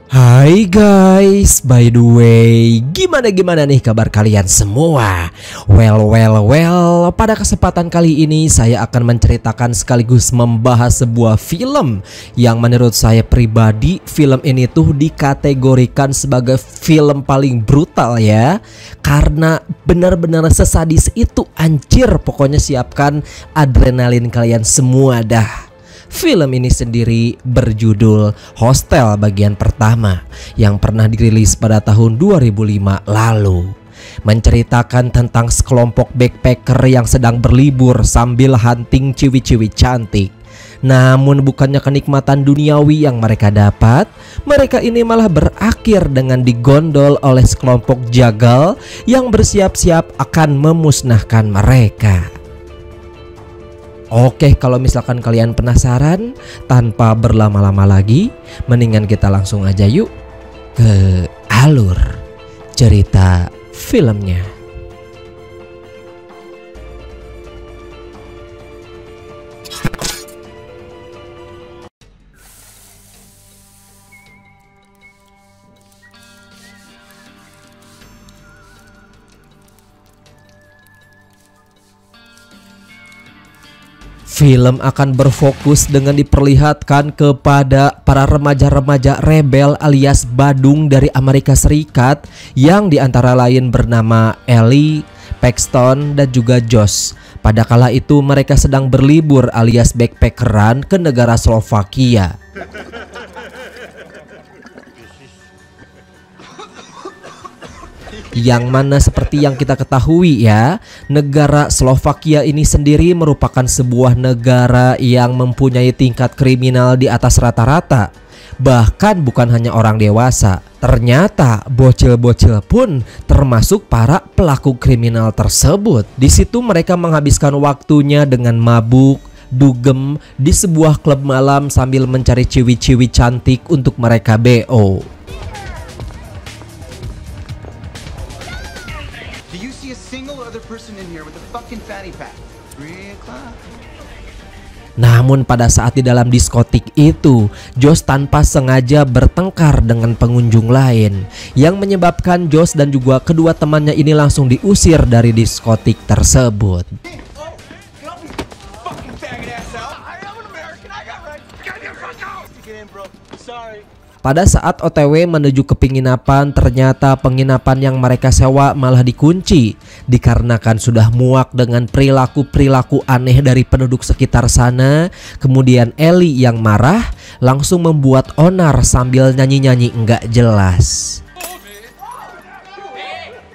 Hai guys, by the way, gimana nih kabar kalian semua? Well, pada kesempatan kali ini saya akan menceritakan sekaligus membahas sebuah film yang menurut saya pribadi film ini tuh dikategorikan sebagai film paling brutal ya. Karena benar-benar sesadis itu, anjir, pokoknya siapkan adrenalin kalian semua dah. Film ini sendiri berjudul Hostel bagian pertama yang pernah dirilis pada tahun 2005 lalu. Menceritakan tentang sekelompok backpacker yang sedang berlibur sambil hunting ciwi-ciwi cantik. Namun bukannya kenikmatan duniawi yang mereka dapat, mereka ini malah berakhir dengan digondol oleh sekelompok jagal yang bersiap-siap akan memusnahkan mereka. Oke, kalau misalkan kalian penasaran, tanpa berlama-lama lagi, mendingan kita langsung aja yuk ke alur cerita filmnya. Film akan berfokus dengan diperlihatkan kepada para remaja-remaja rebel alias badung dari Amerika Serikat yang diantara lain bernama Ellie, Paxton, dan juga Josh. Pada kala itu mereka sedang berlibur alias backpackeran ke negara Slovakia. Yang mana seperti yang kita ketahui ya, negara Slovakia ini sendiri merupakan sebuah negara yang mempunyai tingkat kriminal di atas rata-rata. Bahkan bukan hanya orang dewasa, ternyata bocil-bocil pun termasuk para pelaku kriminal tersebut. Di situ mereka menghabiskan waktunya dengan mabuk, dugem di sebuah klub malam sambil mencari ciwi-ciwi cantik untuk mereka BO. Namun pada saat di dalam diskotik itu, Josh tanpa sengaja bertengkar dengan pengunjung lain, yang menyebabkan Josh dan juga kedua temannya ini langsung diusir dari diskotik tersebut. Pada saat OTW menuju ke penginapan, ternyata penginapan yang mereka sewa malah dikunci dikarenakan sudah muak dengan perilaku-perilaku aneh dari penduduk sekitar sana. Kemudian Ellie yang marah langsung membuat onar sambil nyanyi-nyanyi enggak jelas.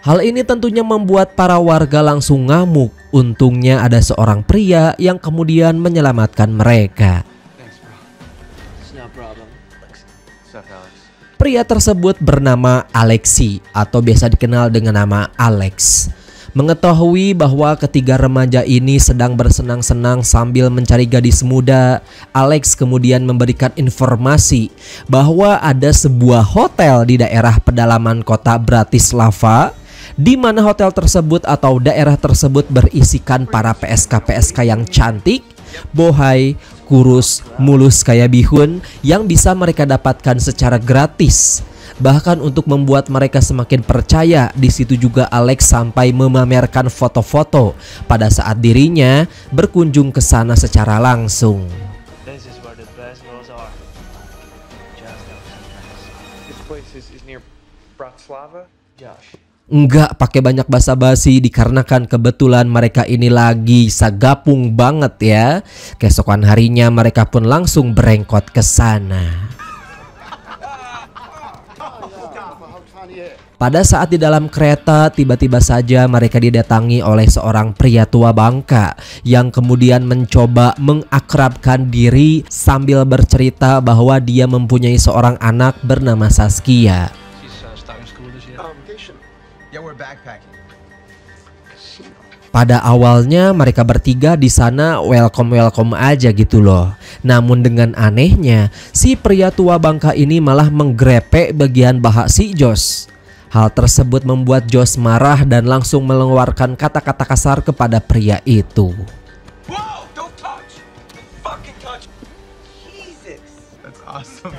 Hal ini tentunya membuat para warga langsung ngamuk. Untungnya ada seorang pria yang kemudian menyelamatkan mereka. Pria tersebut bernama Alexi atau biasa dikenal dengan nama Alex. Mengetahui bahwa ketiga remaja ini sedang bersenang-senang sambil mencari gadis muda, Alex kemudian memberikan informasi bahwa ada sebuah hotel di daerah pedalaman kota Bratislava, di mana hotel tersebut atau daerah tersebut berisikan para PSK-PSK yang cantik, bohai, kurus, mulus kayak bihun yang bisa mereka dapatkan secara gratis. Bahkan untuk membuat mereka semakin percaya, di situ juga Alex sampai memamerkan foto-foto pada saat dirinya berkunjung ke sana secara langsung. Enggak pakai banyak basa-basi dikarenakan kebetulan mereka ini lagi sagapung banget ya. Keesokan harinya mereka pun langsung berengkot ke sana. Pada saat di dalam kereta, tiba-tiba saja mereka didatangi oleh seorang pria tua bangka yang kemudian mencoba mengakrabkan diri sambil bercerita bahwa dia mempunyai seorang anak bernama Saskia. Pada awalnya mereka bertiga di sana welcome aja gitu loh. Namun dengan anehnya si pria tua bangka ini malah menggrepe bagian paha si Josh. Hal tersebut membuat Josh marah dan langsung mengeluarkan kata-kata kasar kepada pria itu. Whoa, don't touch. Fucking touch. Jesus. That's awesome.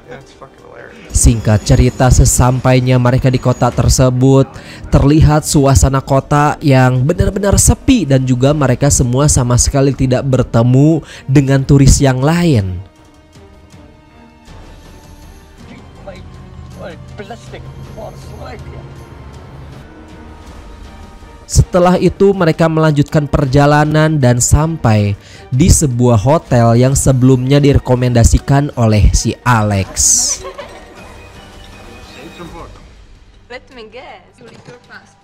That's fucking hilarious. Singkat cerita, sesampainya mereka di kota tersebut, terlihat suasana kota yang benar-benar sepi dan juga mereka semua sama sekali tidak bertemu dengan turis yang lain. Setelah itu mereka melanjutkan perjalanan dan sampai di sebuah hotel yang sebelumnya direkomendasikan oleh si Alex.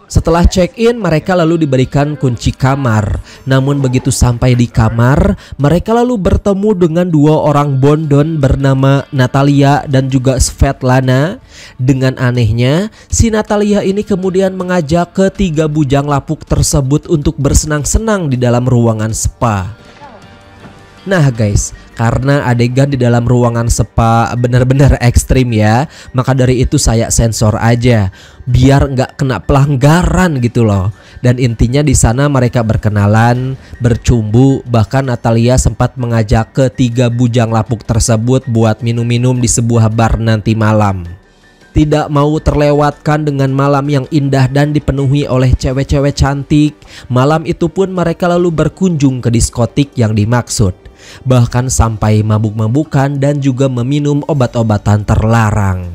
Setelah check-in, mereka lalu diberikan kunci kamar. Namun begitu sampai di kamar, mereka lalu bertemu dengan dua orang bondon bernama Natalia dan juga Svetlana. Dengan anehnya, si Natalia ini kemudian mengajak ketiga bujang lapuk tersebut untuk bersenang-senang di dalam ruangan spa. Nah guys, karena adegan di dalam ruangan spa benar-benar ekstrim ya, maka dari itu saya sensor aja biar nggak kena pelanggaran gitu loh. Dan intinya di sana mereka berkenalan, bercumbu, bahkan Natalia sempat mengajak ketiga bujang lapuk tersebut buat minum-minum di sebuah bar nanti malam. Tidak mau terlewatkan dengan malam yang indah dan dipenuhi oleh cewek-cewek cantik. Malam itu pun mereka lalu berkunjung ke diskotik yang dimaksud. Bahkan sampai mabuk-mabukan dan juga meminum obat-obatan terlarang.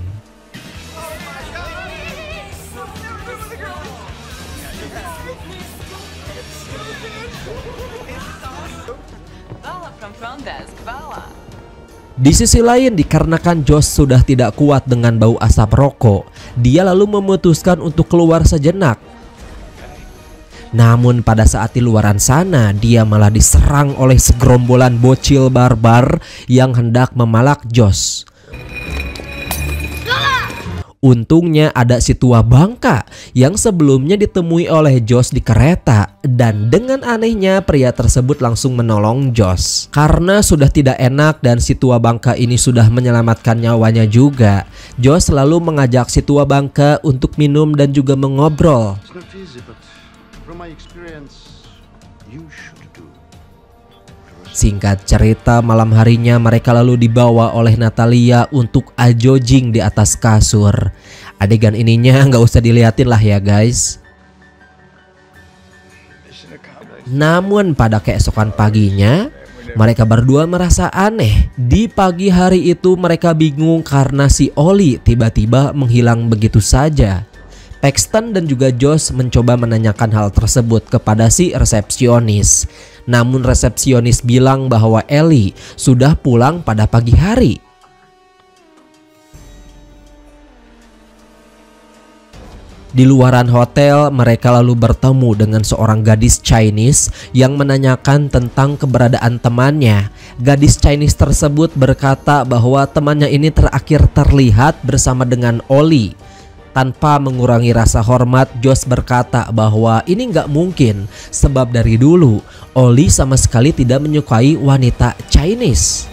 Di sisi lain, dikarenakan Josh sudah tidak kuat dengan bau asap rokok, dia lalu memutuskan untuk keluar sejenak. Namun pada saat di luaran sana, dia malah diserang oleh segerombolan bocil barbar yang hendak memalak Josh. Untungnya ada si tua bangka yang sebelumnya ditemui oleh Josh di kereta, dan dengan anehnya pria tersebut langsung menolong Josh. Karena sudah tidak enak dan si tua bangka ini sudah menyelamatkan nyawanya juga, Josh lalu mengajak si tua bangka untuk minum dan juga mengobrol. Singkat cerita, malam harinya mereka lalu dibawa oleh Natalia untuk ajojing di atas kasur. Adegan ininya nggak usah dilihatin lah ya guys. Namun pada keesokan paginya, mereka berdua merasa aneh. Di pagi hari itu mereka bingung karena si Oli tiba-tiba menghilang begitu saja. Paxton dan juga Josh mencoba menanyakan hal tersebut kepada si resepsionis. Namun resepsionis bilang bahwa Ellie sudah pulang pada pagi hari. Di luaran hotel, mereka lalu bertemu dengan seorang gadis Chinese yang menanyakan tentang keberadaan temannya. Gadis Chinese tersebut berkata bahwa temannya ini terakhir terlihat bersama dengan Oli. Tanpa mengurangi rasa hormat, Josh berkata bahwa ini nggak mungkin, sebab dari dulu Oli sama sekali tidak menyukai wanita Chinese.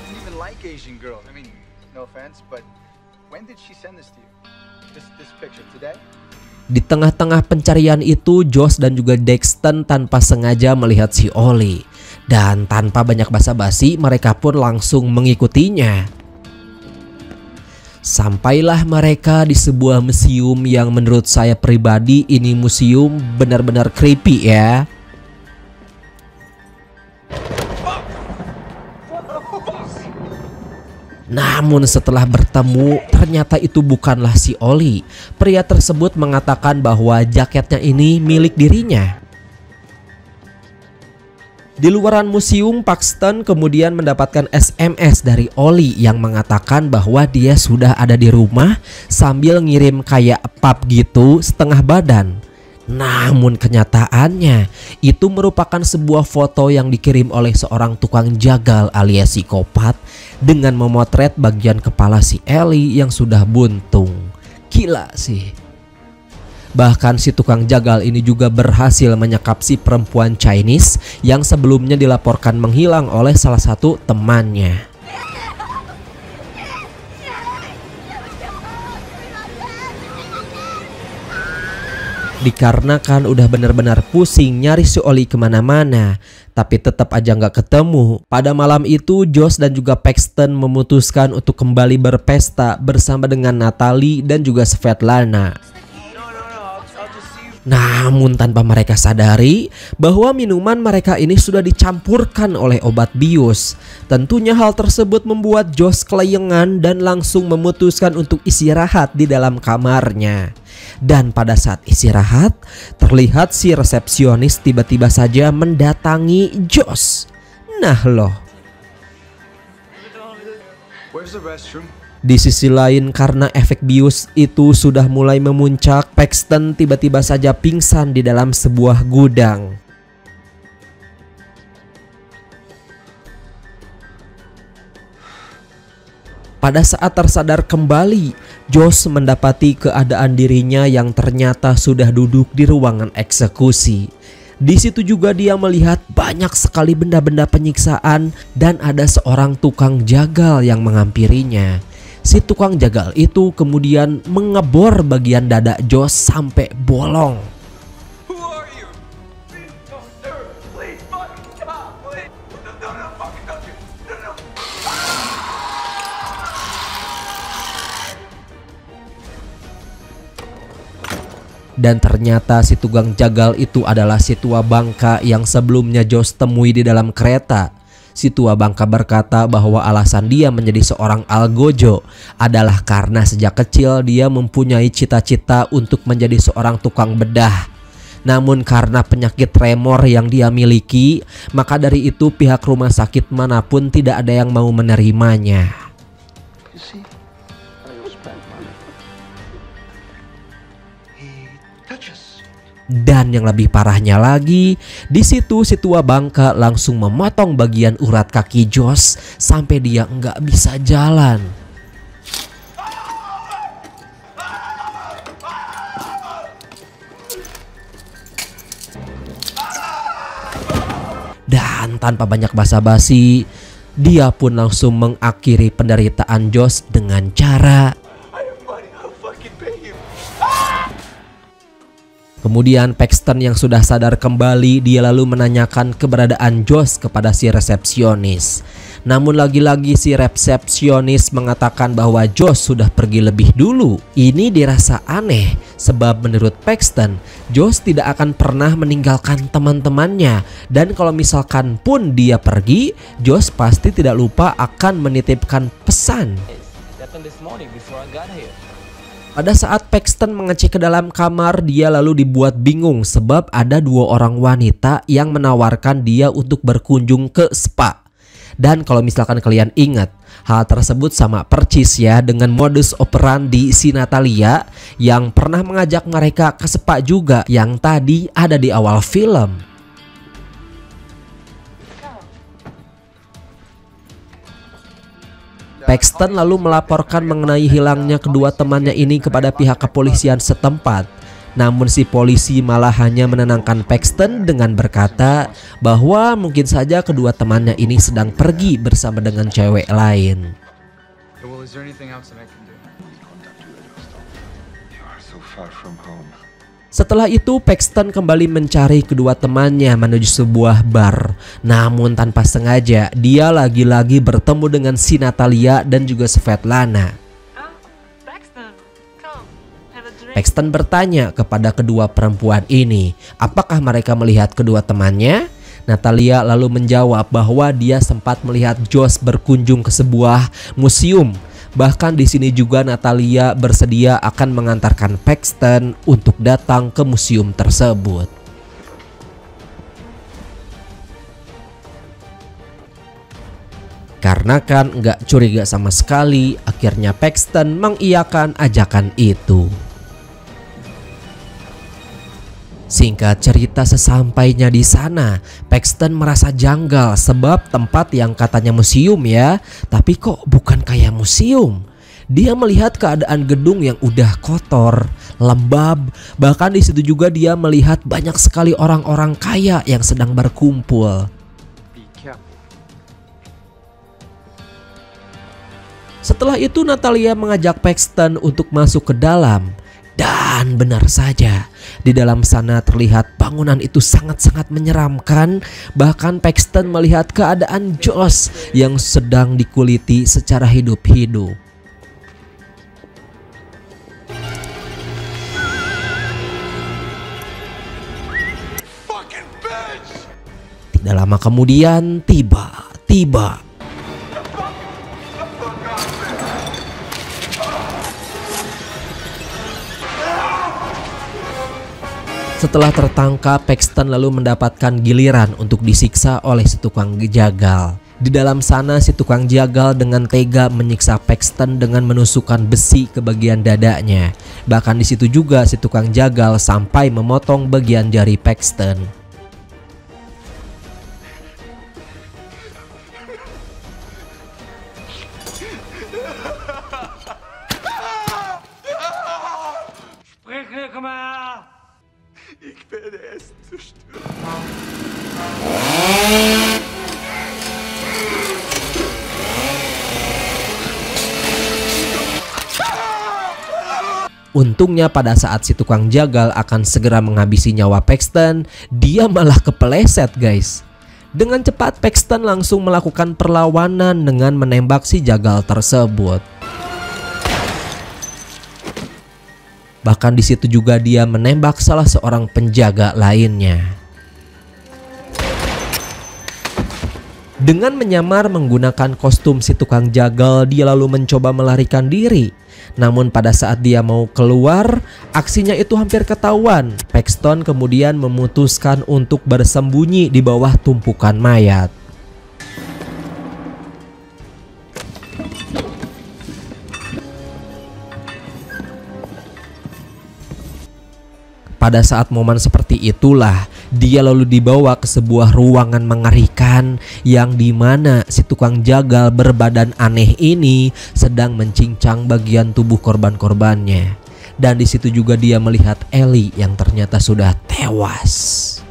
Di tengah-tengah pencarian itu, Josh dan juga Dexton tanpa sengaja melihat si Oli, dan tanpa banyak basa-basi mereka pun langsung mengikutinya. Sampailah mereka di sebuah museum yang menurut saya pribadi ini museum benar-benar creepy ya. Namun setelah bertemu, ternyata itu bukanlah si Oli. Pria tersebut mengatakan bahwa jaketnya ini milik dirinya. Di luaran museum, Paxton kemudian mendapatkan SMS dari Oli yang mengatakan bahwa dia sudah ada di rumah sambil ngirim kayak pap gitu setengah badan. Namun kenyataannya itu merupakan sebuah foto yang dikirim oleh seorang tukang jagal alias psikopat dengan memotret bagian kepala si Ellie yang sudah buntung. Gila sih. Bahkan si tukang jagal ini juga berhasil menyekap si perempuan Chinese yang sebelumnya dilaporkan menghilang oleh salah satu temannya. Dikarenakan udah benar-benar pusing nyari si Oli kemana-mana, tapi tetap aja nggak ketemu. Pada malam itu Josh dan juga Paxton memutuskan untuk kembali berpesta bersama dengan Natalie dan juga Svetlana. Namun tanpa mereka sadari bahwa minuman mereka ini sudah dicampurkan oleh obat bius. Tentunya hal tersebut membuat Josh kelayangan dan langsung memutuskan untuk istirahat di dalam kamarnya. Dan pada saat istirahat, terlihat si resepsionis tiba-tiba saja mendatangi Josh. Nah loh. Where's the restroom? Di sisi lain, karena efek bius itu sudah mulai memuncak, Paxton tiba-tiba saja pingsan di dalam sebuah gudang. Pada saat tersadar kembali, Josh mendapati keadaan dirinya yang ternyata sudah duduk di ruangan eksekusi. Di situ juga dia melihat banyak sekali benda-benda penyiksaan dan ada seorang tukang jagal yang menghampirinya. Si tukang jagal itu kemudian mengebor bagian dada Josh sampai bolong. Who are you? Please don't, sir. Please fucking stop. Please. No, fucking don't you. No. Dan ternyata si tukang jagal itu adalah si tua bangka yang sebelumnya Josh temui di dalam kereta. Si tua bangka berkata bahwa alasan dia menjadi seorang algojo adalah karena sejak kecil dia mempunyai cita-cita untuk menjadi seorang tukang bedah. Namun karena penyakit tremor yang dia miliki, maka dari itu pihak rumah sakit manapun tidak ada yang mau menerimanya. Dan yang lebih parahnya lagi, di situ si tua bangka langsung memotong bagian urat kaki Josh sampai dia nggak bisa jalan. Dan tanpa banyak basa-basi, dia pun langsung mengakhiri penderitaan Josh dengan cara Kemudian Paxton yang sudah sadar kembali, dia lalu menanyakan keberadaan Josh kepada si resepsionis. Namun lagi-lagi si resepsionis mengatakan bahwa Josh sudah pergi lebih dulu. Ini dirasa aneh sebab menurut Paxton, Josh tidak akan pernah meninggalkan teman-temannya. Dan kalau misalkan pun dia pergi, Josh pasti tidak lupa akan menitipkan pesan. Pada saat Paxton mengecek ke dalam kamar, dia lalu dibuat bingung sebab ada dua orang wanita yang menawarkan dia untuk berkunjung ke spa. Dan kalau misalkan kalian ingat, hal tersebut sama persis ya dengan modus operandi si Natalia yang pernah mengajak mereka ke spa juga yang tadi ada di awal film. Paxton lalu melaporkan mengenai hilangnya kedua temannya ini kepada pihak kepolisian setempat. Namun si polisi malah hanya menenangkan Paxton dengan berkata bahwa mungkin saja kedua temannya ini sedang pergi bersama dengan cewek lain. Setelah itu Paxton kembali mencari kedua temannya menuju sebuah bar. Namun tanpa sengaja dia lagi-lagi bertemu dengan si Natalia dan juga Svetlana. Paxton bertanya kepada kedua perempuan ini apakah mereka melihat kedua temannya. Natalia lalu menjawab bahwa dia sempat melihat Josh berkunjung ke sebuah museum. Bahkan di sini juga Natalia bersedia akan mengantarkan Paxton untuk datang ke museum tersebut. Karena kan nggak curiga sama sekali, akhirnya Paxton mengiyakan ajakan itu. Singkat cerita, sesampainya di sana, Paxton merasa janggal sebab tempat yang katanya museum ya, tapi kok bukan kayak museum. Dia melihat keadaan gedung yang udah kotor, lembab, bahkan di situ juga dia melihat banyak sekali orang-orang kaya yang sedang berkumpul. Setelah itu Natalia mengajak Paxton untuk masuk ke dalam. Dan benar saja, di dalam sana terlihat bangunan itu sangat-sangat menyeramkan. Bahkan Paxton melihat keadaan Josh yang sedang dikuliti secara hidup-hidup. Fucking bitch! Tidak lama kemudian tiba-tiba setelah tertangkap, Paxton lalu mendapatkan giliran untuk disiksa oleh si tukang jagal. Di dalam sana si tukang jagal dengan tega menyiksa Paxton dengan menusukkan besi ke bagian dadanya. Bahkan di situ juga si tukang jagal sampai memotong bagian jari Paxton. Ich werde es zerstören. Untungnya pada saat si tukang jagal akan segera menghabisi nyawa Paxton, dia malah kepeleset guys. Dengan cepat Paxton langsung melakukan perlawanan dengan menembak si jagal tersebut. Bahkan di situ juga dia menembak salah seorang penjaga lainnya. Dengan menyamar menggunakan kostum si tukang jagal, dia lalu mencoba melarikan diri. Namun pada saat dia mau keluar, aksinya itu hampir ketahuan. Paxton kemudian memutuskan untuk bersembunyi di bawah tumpukan mayat. Pada saat momen seperti itulah dia lalu dibawa ke sebuah ruangan mengerikan yang dimana si tukang jagal berbadan aneh ini sedang mencincang bagian tubuh korban-korbannya. Dan di situ juga dia melihat Ellie yang ternyata sudah tewas.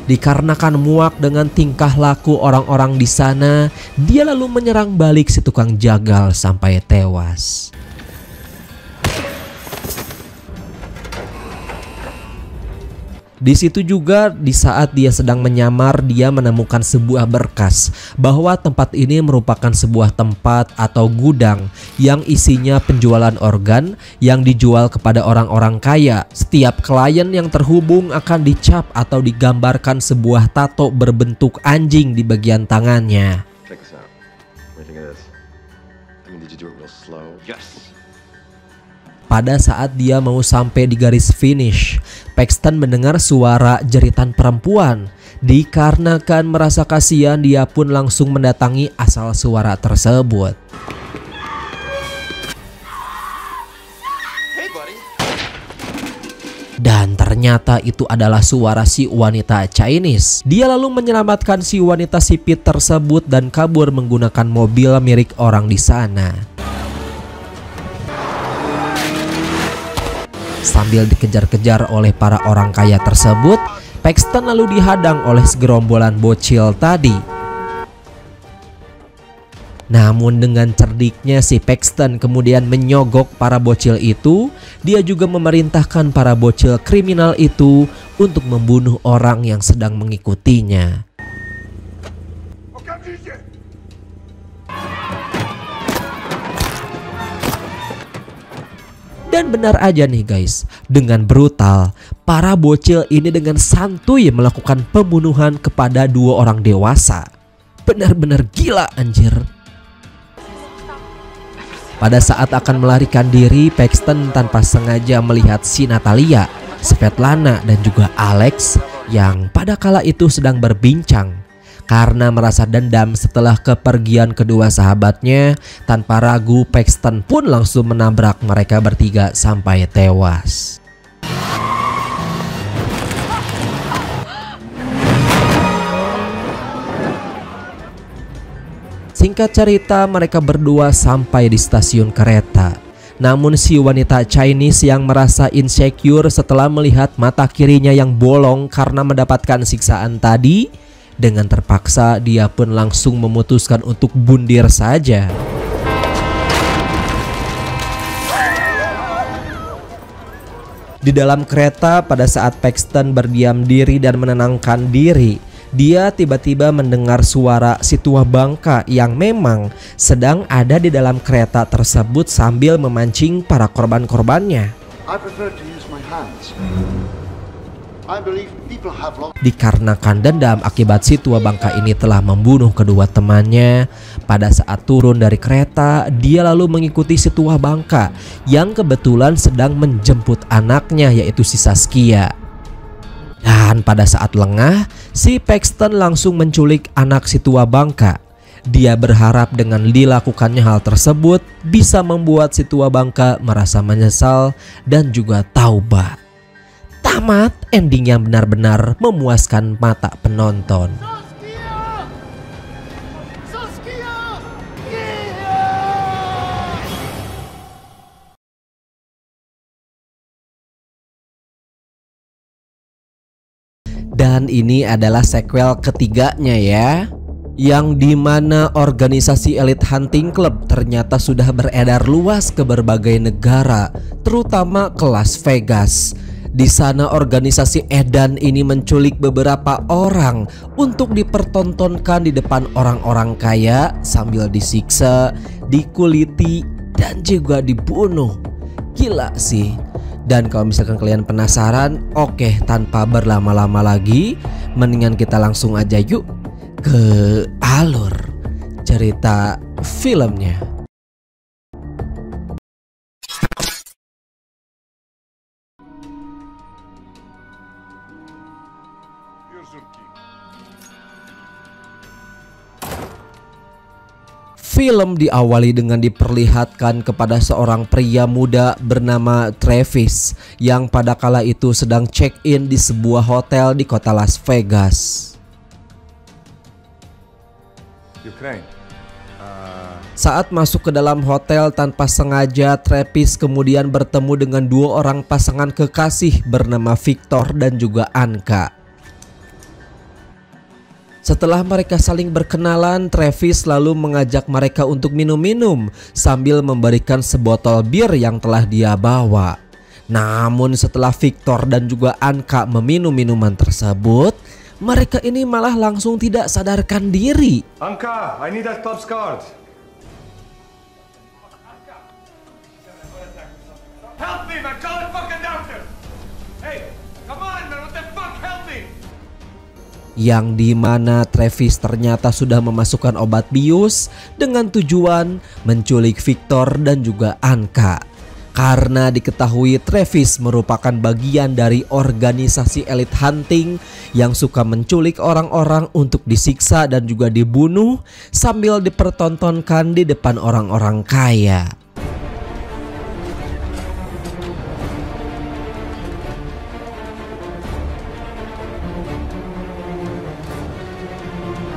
Dikarenakan muak dengan tingkah laku orang-orang di sana, dia lalu menyerang balik si tukang jagal sampai tewas. Di situ juga di saat dia sedang menyamar, dia menemukan sebuah berkas bahwa tempat ini merupakan sebuah tempat atau gudang yang isinya penjualan organ yang dijual kepada orang-orang kaya. Setiap klien yang terhubung akan dicap atau digambarkan sebuah tato berbentuk anjing di bagian tangannya. Check this out. What do you think of this? I mean, did you do it real slow? Yes. Pada saat dia mau sampai di garis finish, Paxton mendengar suara jeritan perempuan. Dikarenakan merasa kasihan, dia pun langsung mendatangi asal suara tersebut. Hey, buddy. Dan ternyata itu adalah suara si wanita Chinese. Dia lalu menyelamatkan si wanita sipit tersebut dan kabur menggunakan mobil milik orang di sana. Sambil dikejar-kejar oleh para orang kaya tersebut, Paxton lalu dihadang oleh segerombolan bocil tadi. Namun dengan cerdiknya si Paxton kemudian menyogok para bocil itu. Dia juga memerintahkan para bocil kriminal itu untuk membunuh orang yang sedang mengikutinya. Dan benar aja nih guys, dengan brutal, para bocil ini dengan santuy melakukan pembunuhan kepada dua orang dewasa. Benar-benar gila anjir. Pada saat akan melarikan diri, Paxton tanpa sengaja melihat si Natalia, Svetlana dan juga Alex yang pada kala itu sedang berbincang. Karena merasa dendam setelah kepergian kedua sahabatnya, tanpa ragu Paxton pun langsung menabrak mereka bertiga sampai tewas. Singkat cerita, mereka berdua sampai di stasiun kereta. Namun si wanita Chinese yang merasa insecure setelah melihat mata kirinya yang bolong karena mendapatkan siksaan tadi, dengan terpaksa dia pun langsung memutuskan untuk bundir saja. Di dalam kereta pada saat Paxton berdiam diri dan menenangkan diri, dia tiba-tiba mendengar suara si tua bangka yang memang sedang ada di dalam kereta tersebut sambil memancing para korban-korbannya. I prefer to use my hands. I believe people have long... Dikarenakan dendam akibat si tua bangka ini telah membunuh kedua temannya, pada saat turun dari kereta, dia lalu mengikuti si tua bangka yang kebetulan sedang menjemput anaknya yaitu si Saskia. Dan pada saat lengah, si Paxton langsung menculik anak si tua bangka. Dia berharap dengan dilakukannya hal tersebut bisa membuat si tua bangka merasa menyesal dan juga taubat. Tamat ending yang benar-benar memuaskan mata penonton. Dan ini adalah sequel ketiganya ya, yang dimana organisasi Elite Hunting Club ternyata sudah beredar luas ke berbagai negara, terutama ke Las Vegas. Di sana organisasi edan ini menculik beberapa orang untuk dipertontonkan di depan orang-orang kaya sambil disiksa, dikuliti, dan juga dibunuh. Gila sih. Dan kalau misalkan kalian penasaran, oke, tanpa berlama-lama lagi, mendingan kita langsung aja yuk ke alur cerita filmnya. Film diawali dengan diperlihatkan kepada seorang pria muda bernama Travis yang pada kala itu sedang check-in di sebuah hotel di kota Las Vegas. Saat masuk ke dalam hotel tanpa sengaja, Travis kemudian bertemu dengan dua orang pasangan kekasih bernama Victor dan juga Anka. Setelah mereka saling berkenalan, Travis lalu mengajak mereka untuk minum-minum sambil memberikan sebotol bir yang telah dia bawa. Namun setelah Victor dan juga Anka meminum minuman tersebut, mereka ini malah langsung tidak sadarkan diri. Anka, I need that club's card. Help me, man! Call the fucking doctor! Hey, come on, man! What the fuck? Help me! Yang dimana Travis ternyata sudah memasukkan obat bius dengan tujuan menculik Victor dan juga Anka. Karena diketahui Travis merupakan bagian dari organisasi Elite Hunting yang suka menculik orang-orang untuk disiksa dan juga dibunuh sambil dipertontonkan di depan orang-orang kaya.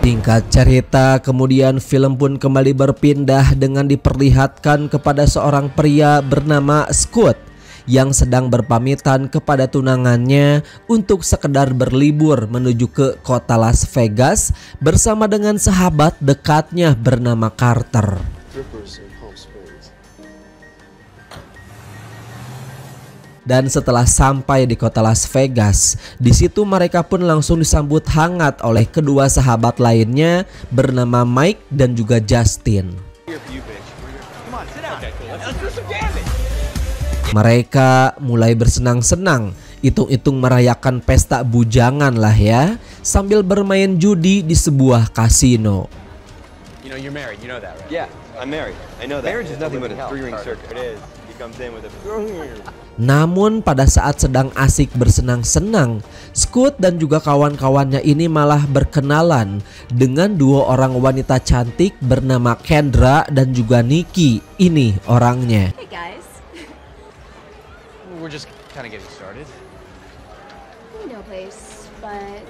Singkat cerita, kemudian film pun kembali berpindah dengan diperlihatkan kepada seorang pria bernama Scott yang sedang berpamitan kepada tunangannya untuk sekedar berlibur menuju ke kota Las Vegas bersama dengan sahabat dekatnya bernama Carter. Dan setelah sampai di kota Las Vegas, di situ mereka pun langsung disambut hangat oleh kedua sahabat lainnya bernama Mike dan juga Justin. Mereka mulai bersenang-senang, hitung-hitung merayakan pesta bujangan lah ya, sambil bermain judi di sebuah kasino. You know, you're married, you know that, right? Yeah, I'm married. I know that. Marriage is nothing but a three-ring circus. It is. He comes in with a... Namun pada saat sedang asik bersenang-senang, Scott dan juga kawan-kawannya ini malah berkenalan dengan dua orang wanita cantik bernama Kendra dan juga Nikki. Ini orangnya. Hey guys. We're just kind of getting started. We know place, but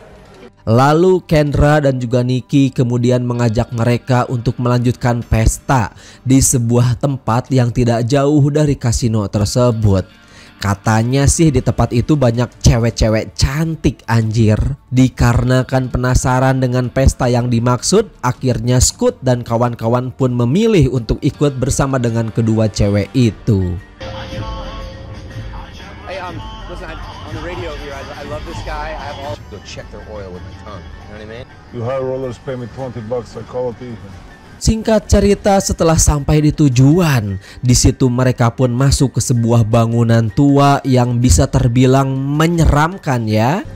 Lalu Kendra dan juga Nikki kemudian mengajak mereka untuk melanjutkan pesta di sebuah tempat yang tidak jauh dari kasino tersebut. Katanya sih di tempat itu banyak cewek-cewek cantik anjir. Dikarenakan penasaran dengan pesta yang dimaksud, akhirnya Scott dan kawan-kawan pun memilih untuk ikut bersama dengan kedua cewek itu. Hey, this guy. I have all. Go check their oil with my tongue. You know what I mean? You high rollers pay me $20. I call it even. Singkat cerita, setelah sampai di tujuan, di situ mereka pun masuk ke sebuah bangunan tua yang bisa terbilang menyeramkan ya.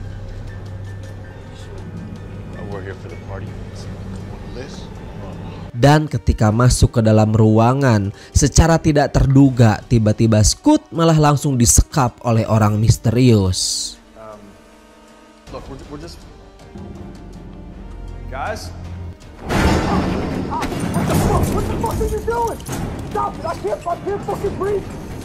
Dan ketika masuk ke dalam ruangan, secara tidak terduga, tiba-tiba Scoot malah langsung disekap oleh orang misterius. Look, we're just... Guys?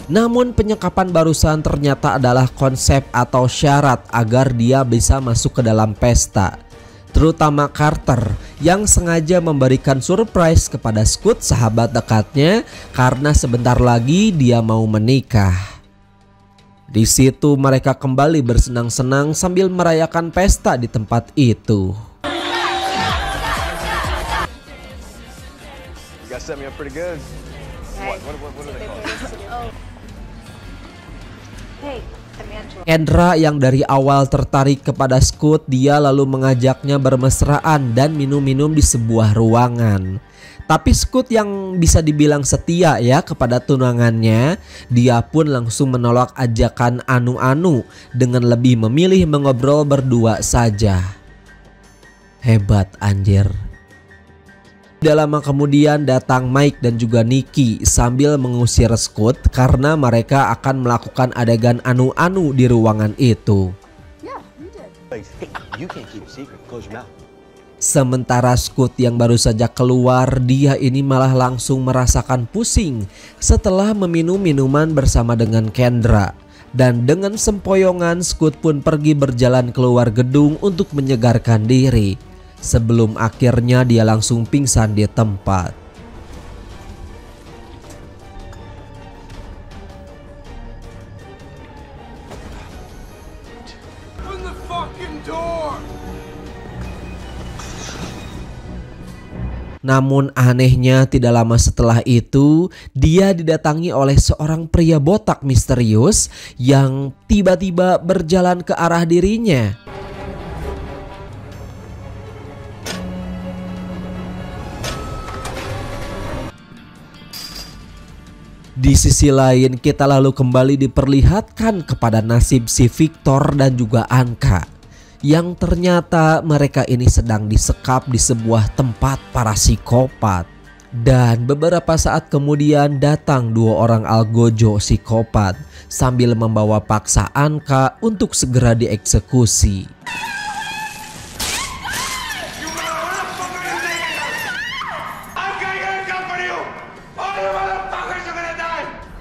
Namun penyekapan barusan ternyata adalah konsep atau syarat agar dia bisa masuk ke dalam pesta. Terutama Carter yang sengaja memberikan surprise kepada Scoot, sahabat dekatnya, karena sebentar lagi dia mau menikah. Di situ mereka kembali bersenang-senang sambil merayakan pesta di tempat itu. Set me up pretty good. What are they called? Hey, I'm Angela. Kendra yang dari awal tertarik kepada Scoot, dia lalu mengajaknya bermesraan dan minum-minum di sebuah ruangan. Tapi Scoot yang bisa dibilang setia ya kepada tunangannya, dia pun langsung menolak ajakan anu-anu dengan lebih memilih mengobrol berdua saja. Hebat anjir. Tidak lama kemudian datang Mike dan juga Nikki sambil mengusir Scoot karena mereka akan melakukan adegan anu-anu di ruangan itu. Yeah, we did. Hey, you can't keep a secret. Close your mouth. Sementara Scoot yang baru saja keluar, dia ini malah langsung merasakan pusing setelah meminum minuman bersama dengan Kendra. Dan dengan sempoyongan, Scoot pun pergi berjalan keluar gedung untuk menyegarkan diri. Sebelum akhirnya dia langsung pingsan di tempat. Open the fucking door! Namun anehnya tidak lama setelah itu, dia didatangi oleh seorang pria botak misterius yang tiba-tiba berjalan ke arah dirinya. Di sisi lain, kita lalu kembali diperlihatkan kepada nasib si Victor dan juga Anka, yang ternyata mereka ini sedang disekap di sebuah tempat para psikopat. Dan beberapa saat kemudian datang dua orang algojo psikopat sambil membawa paksa Anka untuk segera dieksekusi.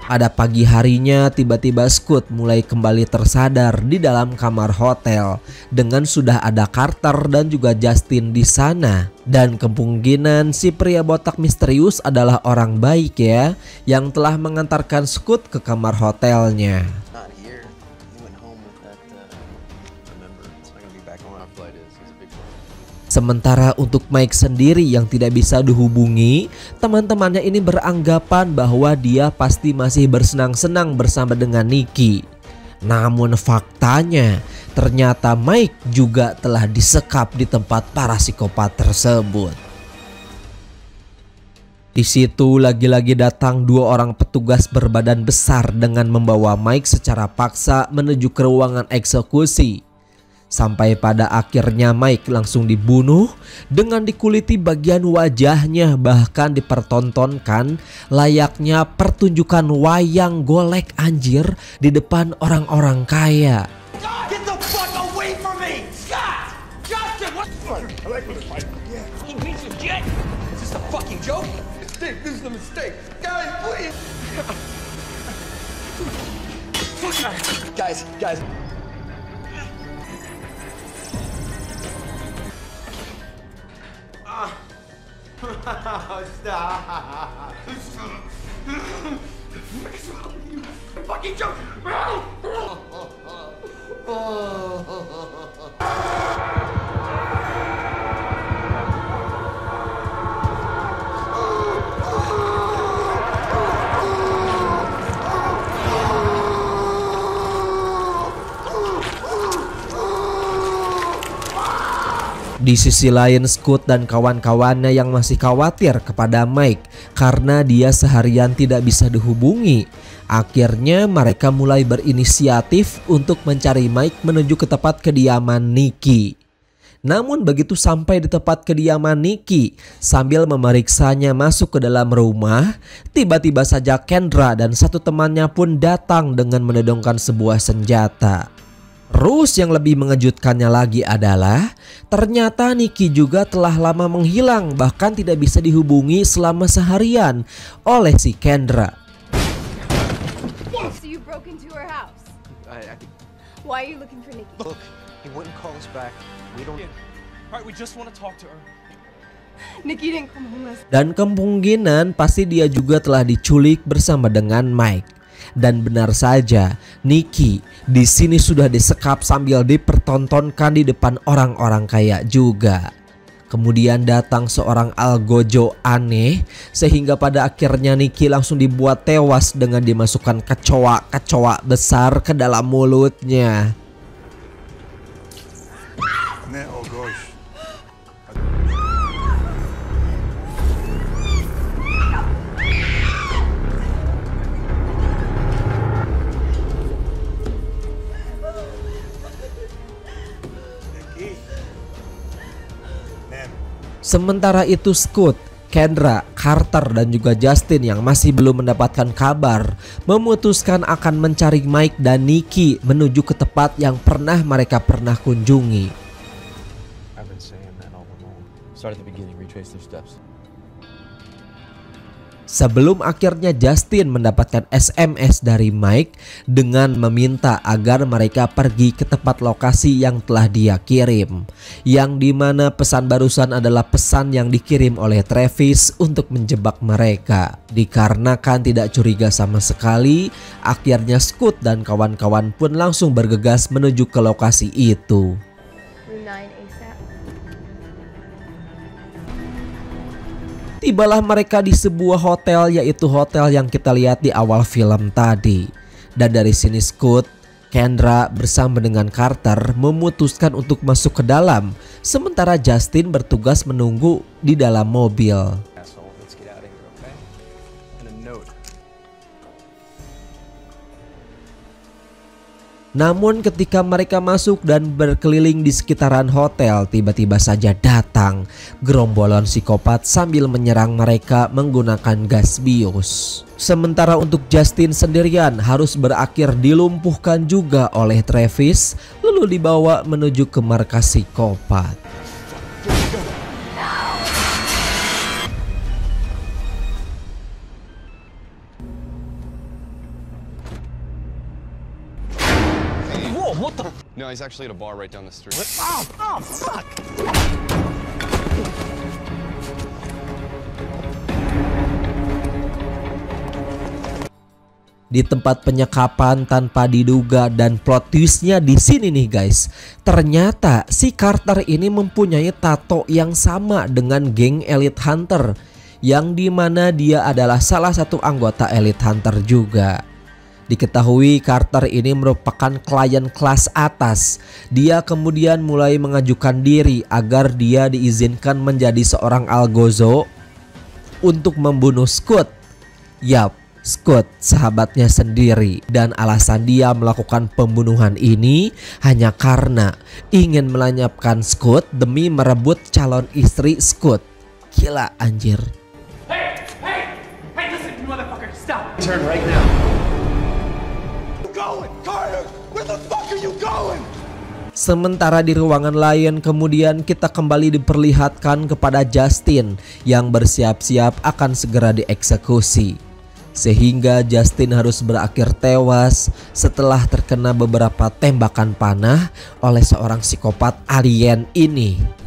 Pada pagi harinya tiba-tiba Scoot mulai kembali tersadar di dalam kamar hotel dengan sudah ada Carter dan juga Justin di sana. Dan kemungkinan si pria botak misterius adalah orang baik ya, yang telah mengantarkan Scoot ke kamar hotelnya. Not here. He went home with that member. It's not gonna be back on our flight. He's a big one. Sementara untuk Mike sendiri yang tidak bisa dihubungi, teman-temannya ini beranggapan bahwa dia pasti masih bersenang-senang bersama dengan Nikki. Namun faktanya, ternyata Mike juga telah disekap di tempat para psikopat tersebut. Di situ lagi-lagi datang dua orang petugas berbadan besar dengan membawa Mike secara paksa menuju ke ruangan eksekusi. Sampai pada akhirnya Mike langsung dibunuh dengan dikuliti bagian wajahnya, bahkan dipertontonkan layaknya pertunjukan wayang golek anjir di depan orang-orang kaya. Get the fuck away from me! Scott! Justin, what the fuck? I like this fight. Yeah. You piece of shit! Is this a fucking joke? Mistake, this is a mistake. Guys, please! Guys. Stop! Fucking joke! Di sisi lain, Scott dan kawan-kawannya yang masih khawatir kepada Mike karena dia seharian tidak bisa dihubungi. Akhirnya mereka mulai berinisiatif untuk mencari Mike menuju ke tempat kediaman Nicky. Namun begitu sampai di tempat kediaman Nicky, sambil memeriksanya masuk ke dalam rumah, tiba-tiba saja Kendra dan satu temannya pun datang dengan menodongkan sebuah senjata. Terus yang lebih mengejutkannya lagi adalah ternyata Nicky juga telah lama menghilang, bahkan tidak bisa dihubungi selama seharian oleh si Kendra. So you broke into her house. Why are you looking for Nikki? Look, he wouldn't call us back. We don't. All right, we just want to talk to her. Nikki didn't come home last. Dan kemungkinan pasti dia juga telah diculik bersama dengan Mike. Dan benar saja, Nicky di sini sudah disekap sambil dipertontonkan di depan orang-orang kaya juga. Kemudian datang seorang algojo aneh sehingga pada akhirnya Nicky langsung dibuat tewas dengan dimasukkan kecoa besar ke dalam mulutnya. Oh gosh. Sementara itu Scott, Kendra, Carter dan juga Justin yang masih belum mendapatkan kabar memutuskan akan mencari Mike dan Nicky menuju ke tempat yang mereka pernah kunjungi. I've been saying that all along. Start at the beginning, retrace their steps. Sebelum akhirnya Justin mendapatkan SMS dari Mike dengan meminta agar mereka pergi ke tempat lokasi yang telah dia kirim, yang dimana pesan barusan adalah pesan yang dikirim oleh Travis untuk menjebak mereka. Dikarenakan tidak curiga sama sekali, akhirnya Scott dan kawan-kawan pun langsung bergegas menuju ke lokasi itu. Route 9 ASAP. Tibalah mereka di sebuah hotel, yaitu hotel yang kita lihat di awal film tadi. Dan dari sini Scott, Kendra bersama dengan Carter memutuskan untuk masuk ke dalam, sementara Justin bertugas menunggu di dalam mobil. Asshole, let's get out of here, okay? And a note. Namun ketika mereka masuk dan berkeliling di sekitaran hotel, tiba-tiba saja datang gerombolan psikopat sambil menyerang mereka menggunakan gas bius. Sementara untuk Justin sendirian harus berakhir dilumpuhkan juga oleh Travis, lalu dibawa menuju ke markas psikopat. No, he's actually at a bar right down the street. Oh, fuck! Di tempat penyekapan tanpa diduga dan plot twistnya di sini nih guys. Ternyata si Carter ini mempunyai tato yang sama dengan geng Elite Hunter, yang dimana dia adalah salah satu anggota Elite Hunter juga. Diketahui Carter ini merupakan klien kelas atas. Dia kemudian mulai mengajukan diri agar dia diizinkan menjadi seorang algozo untuk membunuh Scott. Yap, Scott, sahabatnya sendiri. Dan alasan dia melakukan pembunuhan ini hanya karena ingin melenyapkan Scott demi merebut calon istri Scott. Gila anjir. Hey, listen, you motherfucker, stop! Turn right now. Going, Carter! Where the fuck are you going? Sementara di ruangan lain kemudian kita kembali diperlihatkan kepada Justin yang bersiap-siap akan segera dieksekusi. Sehingga Justin harus berakhir tewas setelah terkena beberapa tembakan panah oleh seorang psikopat alien ini.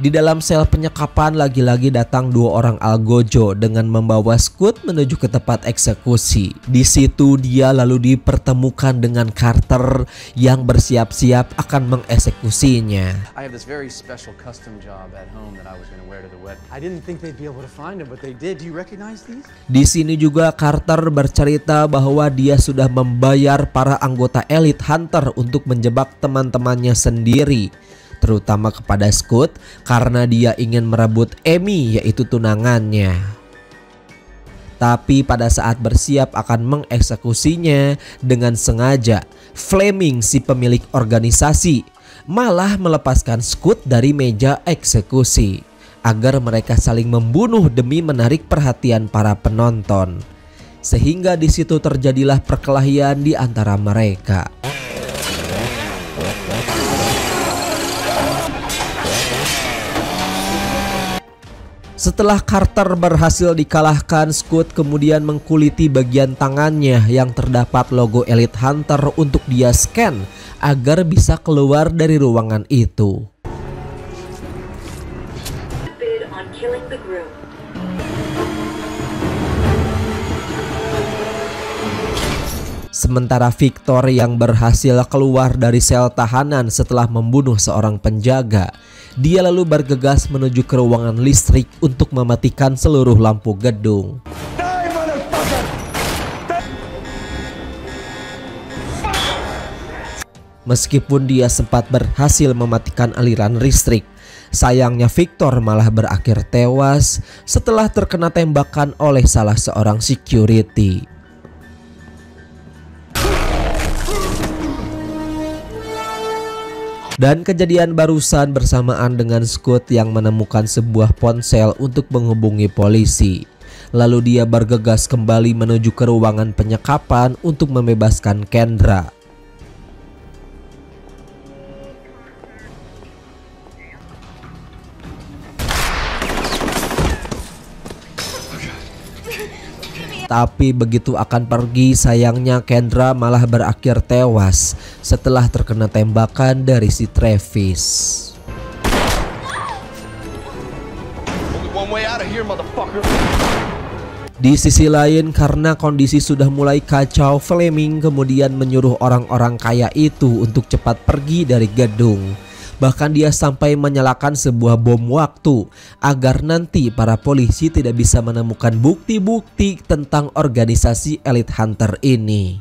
Di dalam sel penyekapan lagi-lagi datang 2 orang algojo dengan membawa Scott menuju ke tempat eksekusi. Di situ dia lalu dipertemukan dengan Carter yang bersiap-siap akan mengeksekusinya. I have this very special custom job at home that I was going to wear to the wedding. I didn't think they'd be able to find them, but they did. Do you recognize these? Di sini juga Carter bercerita bahwa dia sudah membayar para anggota Elite Hunter untuk menjebak teman-temannya sendiri, terutama kepada Scott karena dia ingin merebut Amy, yaitu tunangannya. Tapi pada saat bersiap akan mengeksekusinya, dengan sengaja Fleming, si pemilik organisasi, malah melepaskan Scott dari meja eksekusi agar mereka saling membunuh demi menarik perhatian para penonton. Sehingga di situ terjadilah perkelahian di antara mereka. Setelah Carter berhasil dikalahkan, Scott kemudian mengkuliti bagian tangannya yang terdapat logo Elite Hunter untuk dia scan agar bisa keluar dari ruangan itu. Sementara Victor yang berhasil keluar dari sel tahanan setelah membunuh seorang penjaga, dia lalu bergegas menuju ke ruangan listrik untuk mematikan seluruh lampu gedung. Meskipun dia sempat berhasil mematikan aliran listrik, sayangnya Victor malah berakhir tewas setelah terkena tembakan oleh salah seorang security. Dan kejadian barusan bersamaan dengan Scott yang menemukan sebuah ponsel untuk menghubungi polisi. Lalu dia bergegas kembali menuju ke ruangan penyekapan untuk membebaskan Kendra. Tapi begitu akan pergi, sayangnya Kendra malah berakhir tewas setelah terkena tembakan dari si Travis. Di sisi lain, karena kondisi sudah mulai kacau, Fleming kemudian menyuruh orang-orang kaya itu untuk cepat pergi dari gedung. Bahkan dia sampai menyalakan sebuah bom waktu agar nanti para polisi tidak bisa menemukan bukti-bukti tentang organisasi Elite Hunter ini.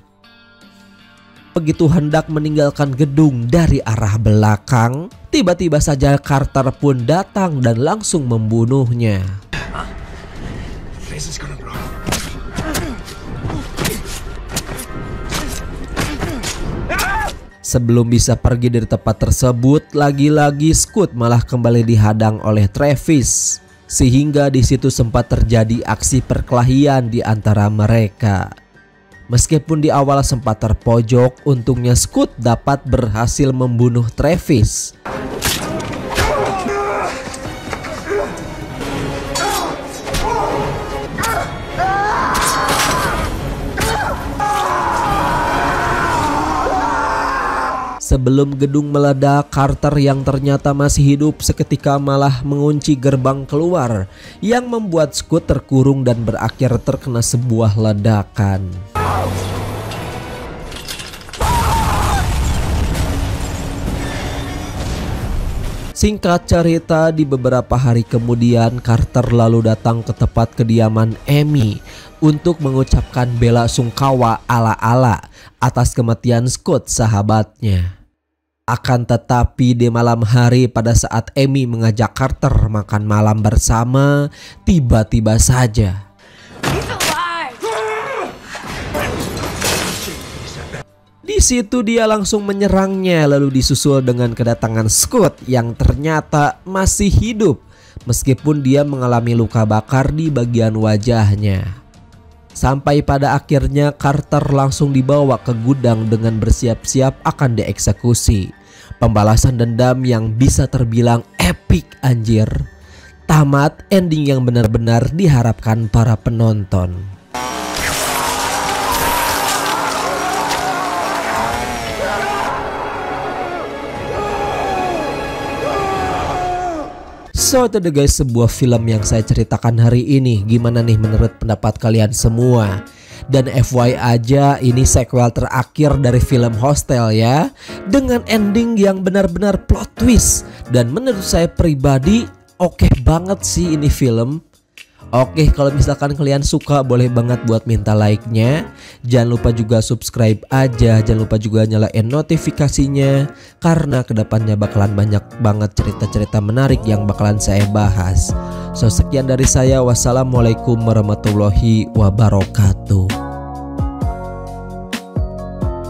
Begitu hendak meninggalkan gedung dari arah belakang, tiba-tiba saja Carter pun datang dan langsung membunuhnya. Sebelum bisa pergi dari tempat tersebut, lagi-lagi Scott malah kembali dihadang oleh Travis, sehingga di situ sempat terjadi aksi perkelahian di antara mereka. Meskipun di awal sempat terpojok, untungnya Scott dapat berhasil membunuh Travis. Sebelum gedung meledak, Carter yang ternyata masih hidup seketika malah mengunci gerbang keluar yang membuat Scott terkurung dan berakhir terkena sebuah ledakan. Singkat cerita, di beberapa hari kemudian Carter lalu datang ke tempat kediaman Amy untuk mengucapkan bela sungkawa ala-ala atas kematian Scott, sahabatnya. Akan tetapi di malam hari pada saat Amy mengajak Carter makan malam bersama, tiba-tiba saja di situ dia langsung menyerangnya, lalu disusul dengan kedatangan Scott yang ternyata masih hidup meskipun dia mengalami luka bakar di bagian wajahnya. Sampai pada akhirnya Carter langsung dibawa ke gudang dengan bersiap-siap akan dieksekusi. Pembalasan dendam yang bisa terbilang epic anjir. Tamat ending yang benar-benar diharapkan para penonton. So itu deh guys, sebuah film yang saya ceritakan hari ini. Gimana nih menurut pendapat kalian semua? Dan FYI aja, ini sequel terakhir dari film Hostel ya, dengan ending yang benar-benar plot twist. Dan menurut saya pribadi oke banget sih ini film. Oke, kalau misalkan kalian suka boleh banget buat minta like-nya. Jangan lupa juga subscribe aja. Jangan lupa juga nyalain notifikasinya, karena kedepannya bakalan banyak banget cerita-cerita menarik yang bakalan saya bahas. So sekian dari saya. Wassalamualaikum warahmatullahi wabarakatuh.